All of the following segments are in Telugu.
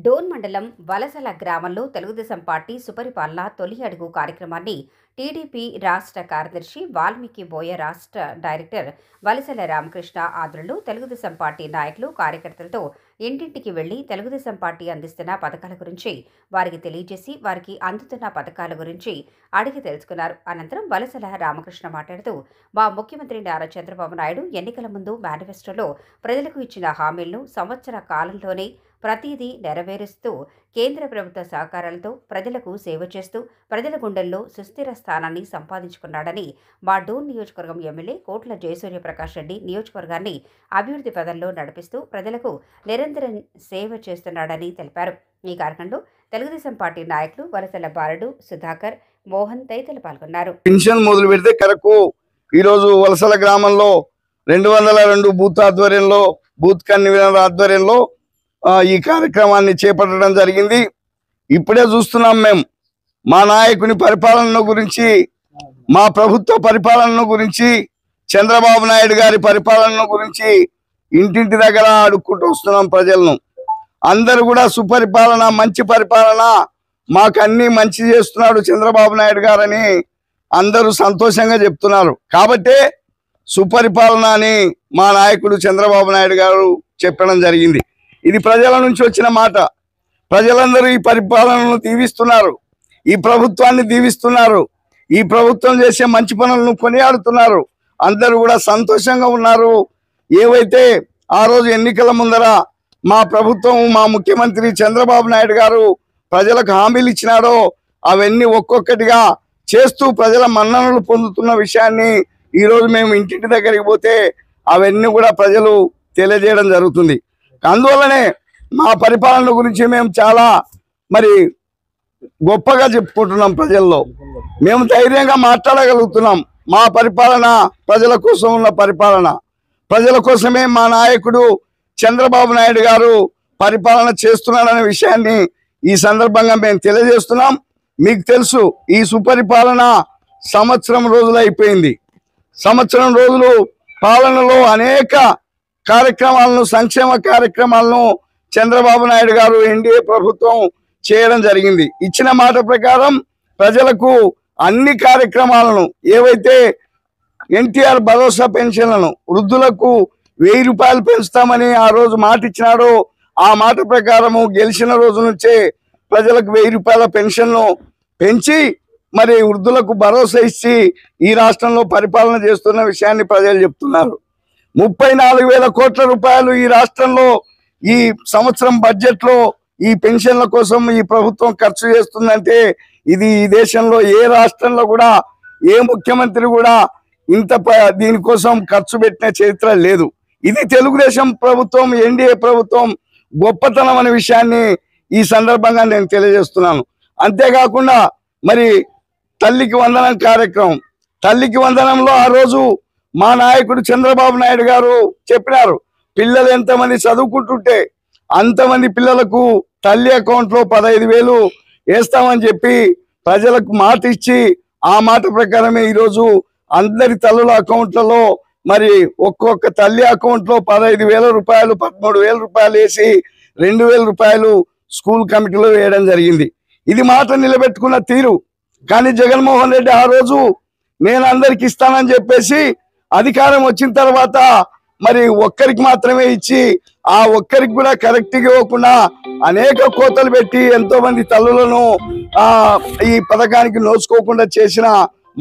డోన్ మండలం వలసల గ్రామంలో తెలుగుదేశం పార్టీ సుపరిపాలన తొలి అడుగు కార్యక్రమాన్ని టీడీపీ రాష్ట్ర కార్యదర్శి వాల్మీకి బోయ రాష్ట్ర డైరెక్టర్ వలసల రామకృష్ణ ఆధ్వర్యంలో తెలుగుదేశం పార్టీ నాయకులు కార్యకర్తలతో ఇంటింటికి వెళ్లి తెలుగుదేశం పార్టీ అందిస్తున్న పథకాల గురించి వారికి తెలియజేసి వారికి అందుతున్న పథకాల గురించి అడిగి తెలుసుకున్నారు. అనంతరం వలసల రామకృష్ణ మాట్లాడుతూ మా ముఖ్యమంత్రి నారా చంద్రబాబు నాయుడు ఎన్నికల ముందు మేనిఫెస్టోలో ప్రజలకు ఇచ్చిన హామీలను సంవత్సర కాలంలోనే ప్రతిదీ నెరవేరుస్తూ కేంద్ర ప్రభుత్వ సహకారాలతో ప్రజలకు సేవ చేస్తూ ప్రజల గుండెల్లో సుస్థిర స్థానాన్ని సంపాదించుకున్నాడని, మా డోన్ నియోజకవర్గం ఎమ్మెల్యే కోట్ల జయసూర్యప్రకాష్ రెడ్డి నియోజకవర్గాన్ని అభివృద్ధి పదంలో నడిపిస్తూ ప్రజలకు నిరంతరం సేవ చేస్తున్నాడని తెలిపారు. ఈ కార్యక్రమంలో తెలుగుదేశం పార్టీ నాయకులు వలసల బాలుడు, సుధాకర్, మోహన్ తదితరులు పాల్గొన్నారు. పెన్షన్ మొదలు పెడితే కరకు ఈరోజు వలసల గ్రామంలో 202 బూత్ ఆధ్వర్యంలో బూత్ కన్వీనర్ ఆధ్వర్యంలో ఈ కార్యక్రమాన్ని చేపట్టడం జరిగింది. ఇప్పుడే చూస్తున్నాం మేము మా నాయకుని పరిపాలన గురించి, మా ప్రభుత్వ పరిపాలన గురించి, చంద్రబాబు నాయుడు గారి పరిపాలన గురించి ఇంటింటి దగ్గర అడుక్కుంటూ వస్తున్నాం ప్రజలను. అందరూ కూడా సుపరిపాలన, మంచి పరిపాలన, మాకు అన్ని మంచి చేస్తున్నాడు చంద్రబాబు నాయుడు గారని అందరూ సంతోషంగా చెప్తున్నారు. కాబట్టే సుపరిపాలన అని మా నాయకుడు చంద్రబాబు నాయుడు గారు చెప్పడం జరిగింది. ఇది ప్రజల నుంచి వచ్చిన మాట. ప్రజలందరూ ఈ పరిపాలనను దీవిస్తున్నారు, ఈ ప్రభుత్వాన్ని దీవిస్తున్నారు, ఈ ప్రభుత్వం చేసే మంచి పనులను కొనియాడుతున్నారు. అందరూ కూడా సంతోషంగా ఉన్నారు. ఏవైతే ఆ రోజు ఎన్నికల ముందర మా ప్రభుత్వం, మా ముఖ్యమంత్రి చంద్రబాబు నాయుడు గారు ప్రజలకు హామీలు ఇచ్చినాడో అవన్నీ ఒక్కొక్కటిగా చేస్తూ ప్రజల మన్ననలు పొందుతున్న విషయాన్ని ఈరోజు మేము ఇంటింటి దగ్గరికి పోతే అవన్నీ కూడా ప్రజలు తెలియజేయడం జరుగుతుంది. అందువల్లనే మా పరిపాలన గురించి మేము చాలా గొప్పగా చెప్పుకుంటున్నాం. ప్రజల్లో మేము ధైర్యంగా మాట్లాడగలుగుతున్నాం. మా పరిపాలన ప్రజల కోసం ఉన్న పరిపాలన, ప్రజల కోసమే మా నాయకుడు చంద్రబాబు నాయుడు గారు పరిపాలన చేస్తున్నాడనే విషయాన్ని ఈ సందర్భంగా మేము తెలియజేస్తున్నాం. మీకు తెలుసు, ఈ సుపరిపాలన సంవత్సరం రోజులు అయిపోయింది. సంవత్సరం రోజులు పాలనలో అనేక కార్యక్రమాలను, సంక్షేమ కార్యక్రమాలను చంద్రబాబు నాయుడు గారు ఎన్డీఏ ప్రభుత్వం చేయడం జరిగింది. ఇచ్చిన మాట ప్రకారం ప్రజలకు అన్ని కార్యక్రమాలను, ఏవైతే ఎన్టీఆర్ భరోసా పెన్షన్లను వృద్ధులకు 1000 రూపాయలు పెంచుతామని ఆ రోజు మాట ఇచ్చినాడో ఆ మాట ప్రకారము గెలిచిన రోజు నుంచే ప్రజలకు 1000 రూపాయల పెన్షన్ను పెంచి వృద్ధులకు భరోసా ఇచ్చి ఈ రాష్ట్రంలో పరిపాలన చేస్తున్న విషయాన్ని ప్రజలు చెప్తున్నారు. 34,000 కోట్ల రూపాయలు ఈ రాష్ట్రంలో ఈ సంవత్సరం బడ్జెట్లో ఈ పెన్షన్ల కోసం ఈ ప్రభుత్వం ఖర్చు చేస్తుందంటే ఇది ఈ దేశంలో ఏ రాష్ట్రంలో కూడా ఏ ముఖ్యమంత్రి కూడా ఇంత దీనికోసం ఖర్చు పెట్టిన చరిత్ర లేదు. ఇది తెలుగుదేశం ప్రభుత్వం, ఎన్డీఏ ప్రభుత్వం గొప్పతనం అనే విషయాన్ని ఈ సందర్భంగా నేను తెలియజేస్తున్నాను. అంతేకాకుండా తల్లికి వందనం కార్యక్రమం, తల్లికి వందనంలో ఆ రోజు మా నాయకుడు చంద్రబాబు నాయుడు గారు చెప్పినారు, పిల్లలు ఎంతమంది చదువుకుంటుంటే అంతమంది పిల్లలకు తల్లి అకౌంట్లో 15,000 వేస్తామని చెప్పి ప్రజలకు మాట ఇచ్చి ఆ మాట ప్రకారమే ఈరోజు అందరి తల్లుల అకౌంట్లలో ఒక్కొక్క తల్లి అకౌంట్లో 15,000 రూపాయలు, 13,000 రూపాయలు వేసి 2,000 రూపాయలు స్కూల్ కమిటీలో వేయడం జరిగింది. ఇది మాట నిలబెట్టుకున్న తీరు. కానీ జగన్మోహన్ రెడ్డి ఆ రోజు నేను అందరికి ఇస్తానని చెప్పేసి అధికారం వచ్చిన తర్వాత ఒక్కరికి మాత్రమే ఇచ్చి ఆ ఒక్కరికి కూడా కరెక్ట్గా ఇవ్వకుండా అనేక కోతలు పెట్టి ఎంతో మంది తల్లులను ఈ పథకానికి నోచుకోకుండా చేసిన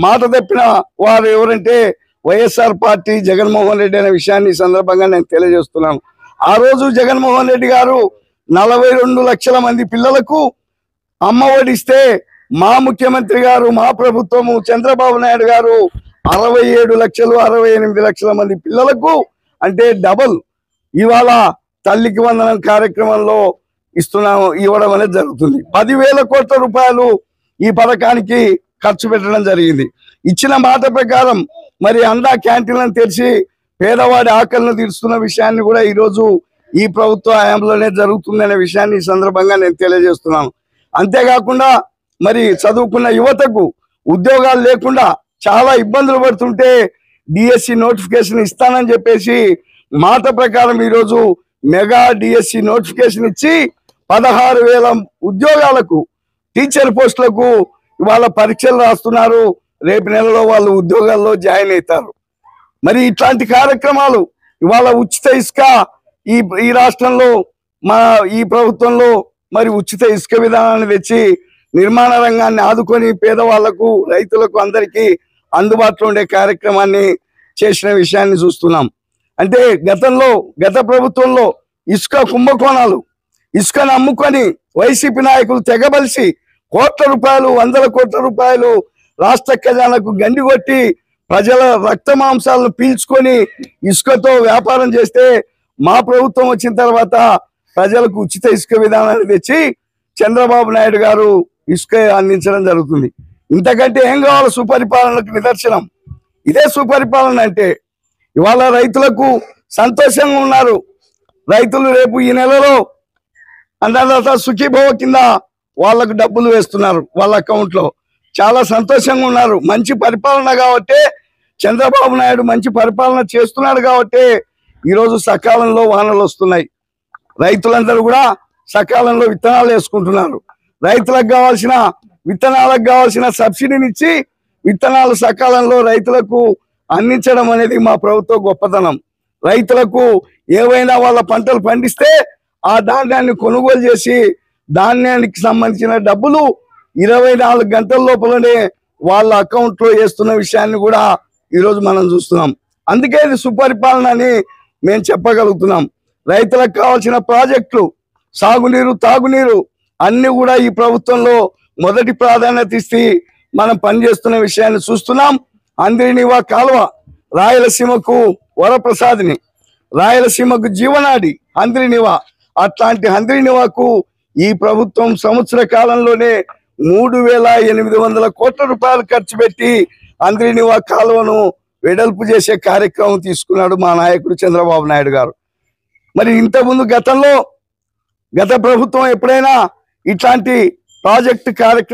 మాట తప్పిన వారు ఎవరంటే వైఎస్ఆర్ పార్టీ, జగన్మోహన్ రెడ్డి అనే విషయాన్ని ఈ సందర్భంగా నేను తెలియజేస్తున్నాను. ఆ రోజు జగన్మోహన్ రెడ్డి గారు 42 లక్షల మంది పిల్లలకు అమ్మ ఒడిస్తే మా ముఖ్యమంత్రి గారు, మా ప్రభుత్వము చంద్రబాబు నాయుడు గారు 67 లక్షలు, 68 లక్షల మంది పిల్లలకు అంటే డబల్ ఇవాళ తల్లికి వందనం కార్యక్రమంలో ఇవ్వడం అనేది జరుగుతుంది. 10,000 కోట్ల రూపాయలు ఈ పథకానికి ఖర్చు పెట్టడం జరిగింది. ఇచ్చిన మాట ప్రకారం అందా క్యాంటీన్లను తెరిచి పేదవాడి ఆకలిని తీరుస్తున్న విషయాన్ని కూడా ఈరోజు ఈ ప్రభుత్వ హయాంలోనే జరుగుతుందనే విషయాన్ని ఈ సందర్భంగా నేను తెలియజేస్తున్నాను. అంతేకాకుండా చదువుకున్న యువతకు ఉద్యోగాలు లేకుండా చాలా ఇబ్బందులు పడుతుంటే డిఎస్సి నోటిఫికేషన్ ఇస్తానని చెప్పేసి మాట ప్రకారం ఈరోజు మెగా డిఎస్సి నోటిఫికేషన్ ఇచ్చి 16,000 ఉద్యోగాలకు టీచర్ పోస్టులకు ఇవాళ పరీక్షలు రాస్తున్నారు. రేపు నెలలో వాళ్ళు ఉద్యోగాల్లో జాయిన్ అవుతారు. మరి ఇట్లాంటి కార్యక్రమాలు ఇవాళ ఉచిత ఇసుక ఈ రాష్ట్రంలో ఈ ప్రభుత్వంలో మరి ఉచిత ఇసుక విధానాన్ని తెచ్చి నిర్మాణ రంగాన్ని ఆదుకొని పేదవాళ్లకు రైతులకు అందరికీ అందుబాటులో ఉండే కార్యక్రమాన్ని చేసిన విషయాన్ని చూస్తున్నాం. అంటే గత ప్రభుత్వంలో ఇసుక కుంభకోణాలు, ఇసుకను అమ్ముకొని వైసీపీ నాయకులు తెగబలిసి కోట్ల రూపాయలు, వందల కోట్ల రూపాయలు రాష్ట్ర ఖజానాకు గండి కొట్టి ప్రజల రక్త మాంసాలను పీల్చుకొని ఇసుకతో వ్యాపారం చేస్తే మా ప్రభుత్వం వచ్చిన తర్వాత ప్రజలకు ఉచిత ఇసుక విధానాన్ని తెచ్చి చంద్రబాబు నాయుడు గారు ఇసుక అందించడం జరుగుతుంది. ఇంతకంటే ఏం కావాలి సుపరిపాలనకు నిదర్శనం? ఇదే సుపరిపాలన అంటే. ఇవాళ రైతులకు సంతోషంగా ఉన్నారు. రైతులు రేపు ఈ నెలలో అన్నదాత సుఖీభవ కింద వాళ్ళకు డబ్బులు వేస్తున్నారు వాళ్ళ అకౌంట్లో. చాలా సంతోషంగా ఉన్నారు. మంచి పరిపాలన కాబట్టి, చంద్రబాబు నాయుడు మంచి పరిపాలన చేస్తున్నాడు కాబట్టి ఈరోజు సకాలంలో వానలు వస్తున్నాయి. రైతులందరూ కూడా సకాలంలో విత్తనాలు వేసుకుంటున్నారు. రైతులకు కావాల్సిన విత్తనాలకు కావాల్సిన సబ్సిడీని ఇచ్చి విత్తనాలు సకాలంలో రైతులకు అందించడం అనేది మా ప్రభుత్వ గొప్పతనం. రైతులకు ఏవైనా వాళ్ళ పంటలు పండిస్తే ఆ ధాన్యాన్ని కొనుగోలు చేసి ధాన్యానికి సంబంధించిన డబ్బులు 24 గంటల లోపలనే వాళ్ళ అకౌంట్లో వేస్తున్న విషయాన్ని కూడా ఈరోజు మనం చూస్తున్నాం. అందుకే ఇది సుపరిపాలన అని మేము చెప్పగలుగుతున్నాం. రైతులకు కావాల్సిన ప్రాజెక్టులు, సాగునీరు, తాగునీరు అన్ని కూడా ఈ ప్రభుత్వంలో మొదటి ప్రాధాన్యత ఇస్తే మనం పనిచేస్తున్న విషయాన్ని చూస్తున్నాం. అంద్రినివా కాలువ రాయలసీమకు వరప్రసాదిని, రాయలసీమకు జీవనాడి అంద్రినివా. అట్లాంటి అంద్రినివాకు ఈ ప్రభుత్వం సంవత్సర కాలంలోనే 3,800 కోట్ల రూపాయలు ఖర్చు పెట్టి అంద్రినివా కాలువను వెడల్పు చేసే కార్యక్రమం తీసుకున్నాడు మా నాయకుడు చంద్రబాబు నాయుడు గారు. మరి ఇంతకుముందు గత ప్రభుత్వం ఎప్పుడైనా ఇట్లాంటి ప్రాజెక్టు కార్యక్రమం